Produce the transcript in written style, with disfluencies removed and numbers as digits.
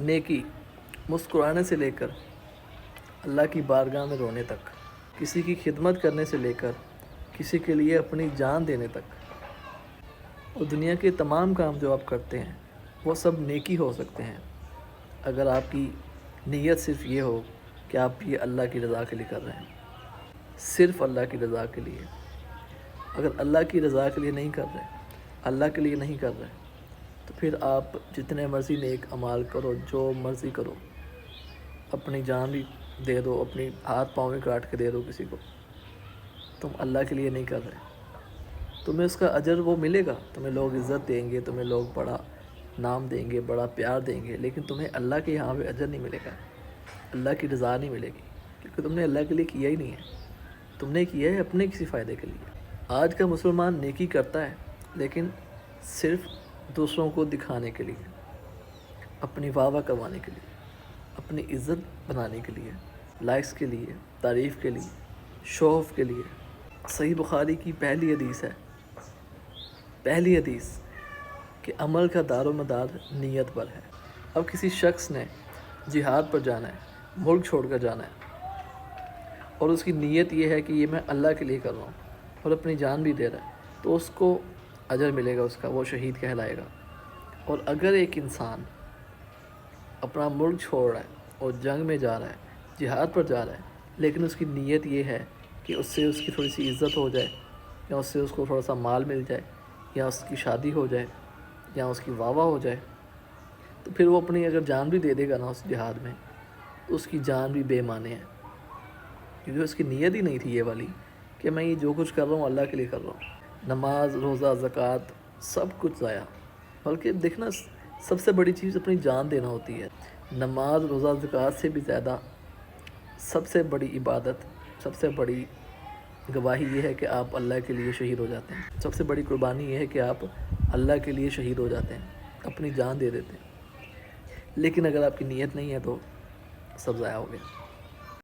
نیکی مسکرانے سے لے کر اللہ کی بارگاہ میں رونے تک، کسی کی خدمت کرنے سے لے کر کسی کے لیے اپنی جان دینے تک، اور دنیا کے تمام کام جو آپ کرتے ہیں وہ سب نیکی ہو سکتے ہیں اگر آپ کی نیت صرف یہ ہو کہ آپ یہ اللہ کی رضا کے لیے کر رہے ہیں، صرف اللہ کی رضا کے لیے۔ اگر اللہ کی رضا کے لیے نہیں کر رہے، اللہ کے لیے نہیں کر رہے، تو پھر آپ جتنے مرضی نیک اعمال کرو، جو مرضی کرو، اپنی جان بھی دے دو، اپنی ہاتھ پاؤں بھی کاٹ کے دے دو کسی کو، تم اللہ کے لیے نہیں کر رہے، تمہیں اس کا اجر وہ ملے گا، تمہیں لوگ عزت دیں گے، تمہیں لوگ بڑا نام دیں گے، بڑا پیار دیں گے، لیکن تمہیں اللہ کے یہاں پہ اجر نہیں ملے گا، اللہ کی رضا نہیں ملے گی، کیونکہ تم نے اللہ کے لیے کیا ہی نہیں ہے، تم نے کیا ہے اپنے کسی فائدے کے لیے۔ آج کا مسلمان نیکی کرتا ہے لیکن صرف دوسروں کو دکھانے کے لیے، اپنی واہ واہ کروانے کے لیے، اپنی عزت بنانے کے لیے، لائکس کے لیے، تعریف کے لیے، شو آف کے لیے۔ صحیح بخاری کی پہلی حدیث ہے، پہلی حدیث، کہ عمل کا دار و مدار نیت پر ہے۔ اب کسی شخص نے جہاد پر جانا ہے، ملک چھوڑ کر جانا ہے، اور اس کی نیت یہ ہے کہ یہ میں اللہ کے لیے کر رہا ہوں اور اپنی جان بھی دے رہا ہے، تو اس کو اجر ملے گا، اس کا وہ شہید کہلائے گا۔ اور اگر ایک انسان اپنا ملک چھوڑ رہا ہے اور جنگ میں جا رہا ہے، جہاد پر جا رہا ہے، لیکن اس کی نیت یہ ہے کہ اس سے اس کی تھوڑی سی عزت ہو جائے، یا اس سے اس کو تھوڑا سا مال مل جائے، یا اس کی شادی ہو جائے، یا اس کی واہ واہ ہو جائے، تو پھر وہ اپنی اگر جان بھی دے دے گا نا اس جہاد میں، تو اس کی جان بھی بے معنی ہے، کیونکہ اس کی نیت ہی نہیں تھی یہ والی کہ میں یہ جو کچھ کر رہا ہوں اللہ کے لیے کر رہا ہوں۔ نماز، روزہ، زکوٰۃ سب کچھ ضائع، بلکہ دیکھنا سب سے بڑی چیز اپنی جان دینا ہوتی ہے۔ نماز، روزہ، زکوٰۃ سے بھی زیادہ سب سے بڑی عبادت، سب سے بڑی گواہی یہ ہے کہ آپ اللہ کے لیے شہید ہو جاتے ہیں، سب سے بڑی قربانی یہ ہے کہ آپ اللہ کے لیے شہید ہو جاتے ہیں، اپنی جان دے دیتے ہیں۔ لیکن اگر آپ کی نیت نہیں ہے تو سب ضائع ہو گیا۔